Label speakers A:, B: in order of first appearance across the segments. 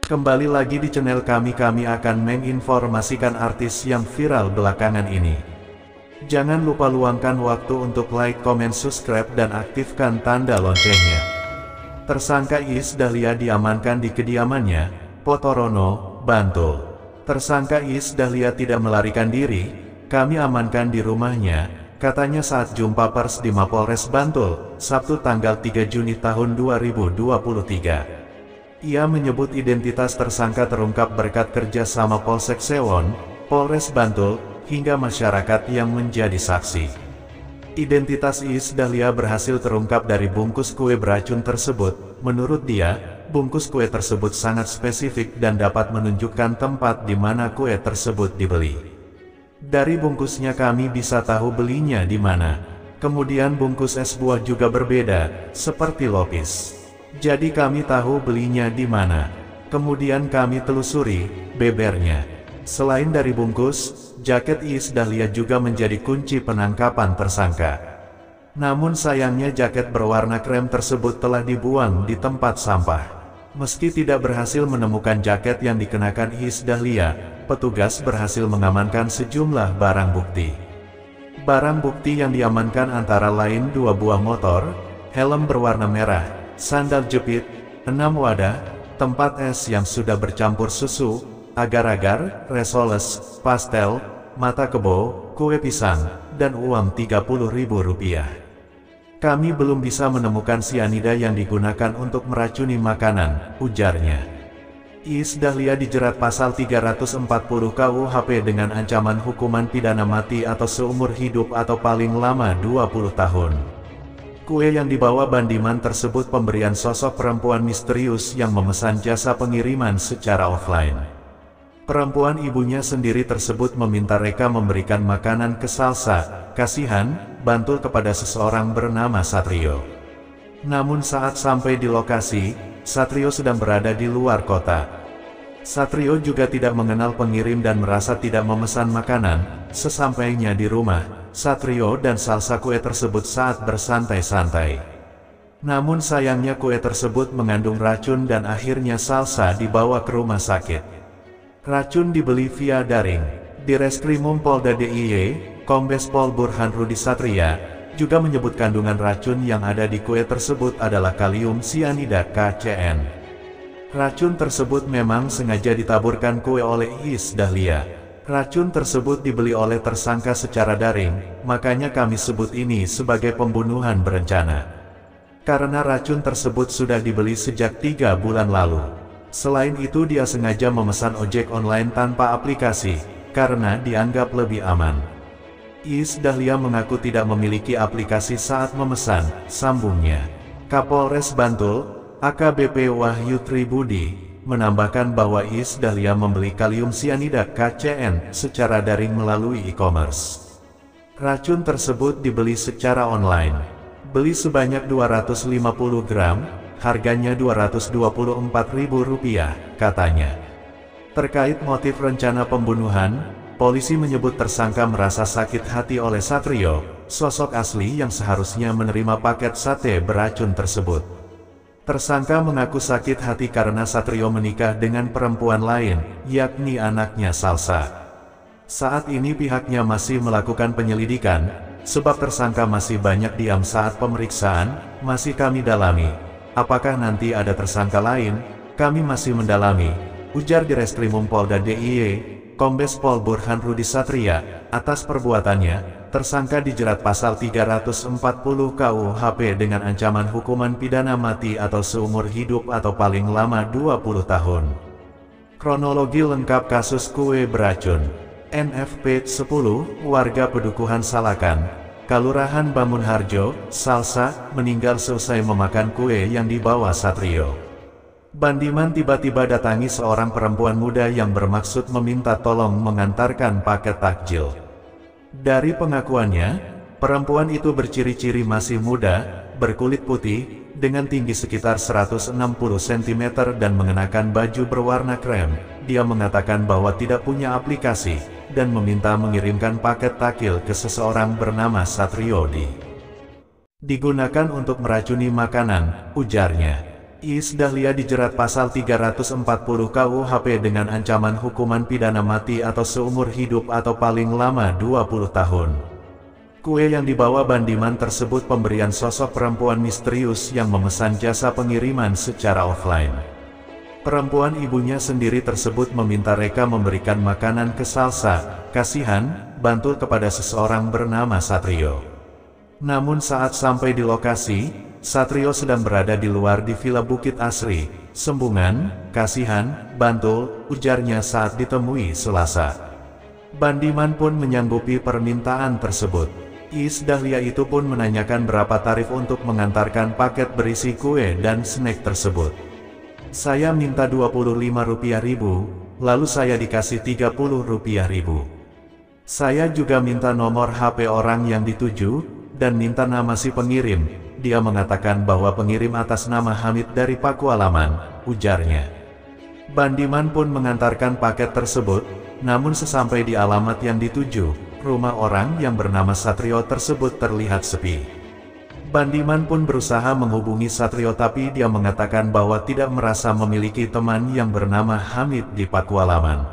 A: Kembali lagi di channel kami akan menginformasikan artis yang viral belakangan ini. Jangan lupa luangkan waktu untuk like, komen, subscribe, dan aktifkan tanda loncengnya. Tersangka Iis Dahlia diamankan di kediamannya, Potorono, Bantul. Tersangka Iis Dahlia tidak melarikan diri, kami amankan di rumahnya, katanya saat jumpa pers di Mapolres Bantul, Sabtu tanggal 3 Juni tahun 2023. Ia menyebut identitas tersangka terungkap berkat kerjasama Polsek Sewon, Polres Bantul, hingga masyarakat yang menjadi saksi. Identitas Iis Dahlia berhasil terungkap dari bungkus kue beracun tersebut. Menurut dia, bungkus kue tersebut sangat spesifik dan dapat menunjukkan tempat di mana kue tersebut dibeli. Dari bungkusnya kami bisa tahu belinya di mana. Kemudian bungkus es buah juga berbeda, seperti Lopis. Jadi kami tahu belinya di mana. Kemudian kami telusuri, bebernya. Selain dari bungkus, jaket Iis Dahlia juga menjadi kunci penangkapan tersangka. Namun sayangnya jaket berwarna krem tersebut telah dibuang di tempat sampah. Meski tidak berhasil menemukan jaket yang dikenakan Iis Dahlia, petugas berhasil mengamankan sejumlah barang bukti. Barang bukti yang diamankan antara lain 2 buah motor, helm berwarna merah, sandal jepit, 6 wadah, tempat es yang sudah bercampur susu, agar-agar, resoles, pastel, mata kebo, kue pisang, dan uang Rp30.000. Kami belum bisa menemukan sianida yang digunakan untuk meracuni makanan, ujarnya. Iis Dahlia dijerat pasal 340 KUHP dengan ancaman hukuman pidana mati atau seumur hidup atau paling lama 20 tahun. Kue yang dibawa Bandiman tersebut pemberian sosok perempuan misterius yang memesan jasa pengiriman secara offline. Perempuan ibunya sendiri tersebut meminta Reka memberikan makanan ke Salsa, Kasihan, Bantul kepada seseorang bernama Satrio. Namun saat sampai di lokasi, Satrio sedang berada di luar kota. Satrio juga tidak mengenal pengirim dan merasa tidak memesan makanan. Sesampainya di rumah, Satrio dan Salsa kue tersebut saat bersantai-santai. Namun sayangnya kue tersebut mengandung racun dan akhirnya Salsa dibawa ke rumah sakit. Racun dibeli via daring. Di Reskrimum Polda DIY, Kombes Pol Burhan Rudi Satria, juga menyebut kandungan racun yang ada di kue tersebut adalah kalium sianida KCN. Racun tersebut memang sengaja ditaburkan kue oleh Iis Dahlia. Racun tersebut dibeli oleh tersangka secara daring, makanya kami sebut ini sebagai pembunuhan berencana. Karena racun tersebut sudah dibeli sejak 3 bulan lalu. Selain itu dia sengaja memesan ojek online tanpa aplikasi, karena dianggap lebih aman. Iis Dahlia mengaku tidak memiliki aplikasi saat memesan, sambungnya. Kapolres Bantul, AKBP Wahyu Tribudi, menambahkan bahwa Iis Dahlia membeli kalium sianida KCN secara daring melalui e-commerce. Racun tersebut dibeli secara online. Beli sebanyak 250 gram, harganya Rp224.000, katanya. Terkait motif rencana pembunuhan, polisi menyebut tersangka merasa sakit hati oleh Satrio, sosok asli yang seharusnya menerima paket sate beracun tersebut. Tersangka mengaku sakit hati karena Satrio menikah dengan perempuan lain, yakni anaknya Salsa. Saat ini pihaknya masih melakukan penyelidikan, sebab tersangka masih banyak diam saat pemeriksaan, masih kami dalami. Apakah nanti ada tersangka lain? Kami masih mendalami, ujar di Reskrimum Polda DIY, Kombes Pol Burhan Rudi Satria. Atas perbuatannya, tersangka dijerat pasal 340 KUHP dengan ancaman hukuman pidana mati atau seumur hidup atau paling lama 20 tahun. Kronologi lengkap kasus kue beracun. NFP 10, warga Pedukuhan Salakan, Kelurahan Bangunharjo, Salsa, meninggal seusai memakan kue yang dibawa Satrio. Bandiman tiba-tiba datangi seorang perempuan muda yang bermaksud meminta tolong mengantarkan paket takjil. Dari pengakuannya, perempuan itu berciri-ciri masih muda, berkulit putih, dengan tinggi sekitar 160 cm dan mengenakan baju berwarna krem. Dia mengatakan bahwa tidak punya aplikasi, dan meminta mengirimkan paket takjil ke seseorang bernama Satrio digunakan untuk meracuni makanan, ujarnya. Iis Dahlia dijerat pasal 340 KUHP dengan ancaman hukuman pidana mati atau seumur hidup atau paling lama 20 tahun. Kue yang dibawa Bandiman tersebut pemberian sosok perempuan misterius yang memesan jasa pengiriman secara offline. Perempuan ibunya sendiri tersebut meminta Reka memberikan makanan ke Salsa, Kasihan, Bantul kepada seseorang bernama Satrio. Namun saat sampai di lokasi, Satrio sedang berada di luar di Villa Bukit Asri, Sembungan, Kasihan, Bantul, ujarnya saat ditemui Selasa. Bandiman pun menyanggupi permintaan tersebut. Iis Dahlia itu pun menanyakan berapa tarif untuk mengantarkan paket berisi kue dan snack tersebut. Saya minta Rp25.000, lalu saya dikasih Rp30.000. Saya juga minta nomor HP orang yang dituju, dan minta nama si pengirim. Dia mengatakan bahwa pengirim atas nama Hamid dari Pakualaman, ujarnya. Bandiman pun mengantarkan paket tersebut, namun sesampai di alamat yang dituju, rumah orang yang bernama Satrio tersebut terlihat sepi. Bandiman pun berusaha menghubungi Satrio tapi dia mengatakan bahwa tidak merasa memiliki teman yang bernama Hamid di Pakualaman.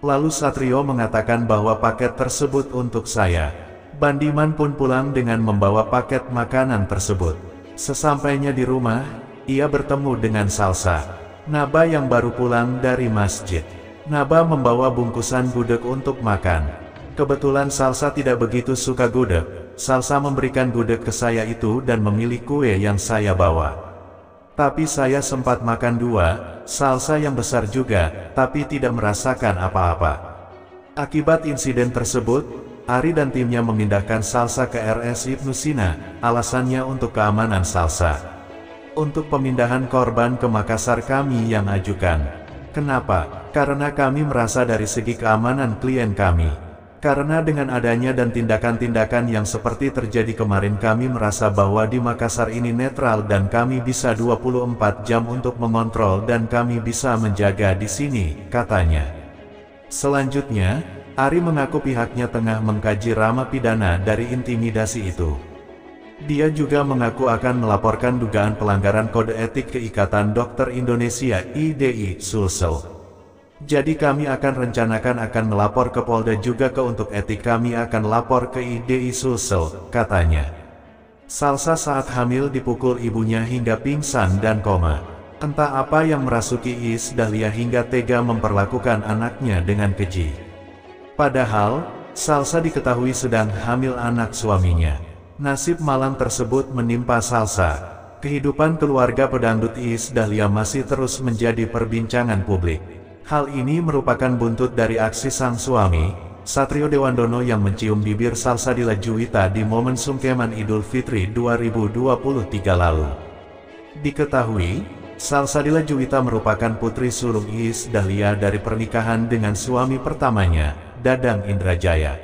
A: Lalu Satrio mengatakan bahwa paket tersebut untuk saya. Bandiman pun pulang dengan membawa paket makanan tersebut. Sesampainya di rumah, ia bertemu dengan Salsa, Naba yang baru pulang dari masjid. Naba membawa bungkusan gudeg untuk makan. Kebetulan Salsa tidak begitu suka gudeg. Salsa memberikan gudeg ke saya itu dan memilih kue yang saya bawa. Tapi saya sempat makan dua, salsa yang besar juga, tapi tidak merasakan apa-apa. Akibat insiden tersebut, Ari dan timnya memindahkan Salsa ke RS Ibnu Sina, alasannya untuk keamanan Salsa. Untuk pemindahan korban ke Makassar kami yang ajukan. Kenapa? Karena kami merasa dari segi keamanan klien kami. Karena dengan adanya dan tindakan-tindakan yang seperti terjadi kemarin kami merasa bahwa di Makassar ini netral dan kami bisa 24 jam untuk mengontrol dan kami bisa menjaga di sini, katanya. Selanjutnya, Ari mengaku pihaknya tengah mengkaji rama pidana dari intimidasi itu. Dia juga mengaku akan melaporkan dugaan pelanggaran kode etik ke Ikatan Dokter Indonesia (IDI) Sulsel. Jadi kami akan rencanakan melapor ke Polda juga ke untuk etik kami akan lapor ke IDI Sulsel, katanya. Salsa saat hamil dipukul ibunya hingga pingsan dan koma. Entah apa yang merasuki Iis Dahlia hingga tega memperlakukan anaknya dengan keji. Padahal, Salsa diketahui sedang hamil anak suaminya. Nasib malang tersebut menimpa Salsa. Kehidupan keluarga pedangdut Iis Dahlia masih terus menjadi perbincangan publik. Hal ini merupakan buntut dari aksi sang suami, Satrio Dewandono yang mencium bibir Salsadila Juwita di momen sungkeman Idul Fitri 2023 lalu. Diketahui, Salsadila Juwita merupakan putri sulung Iis Dahlia dari pernikahan dengan suami pertamanya, Dadang Indrajaya.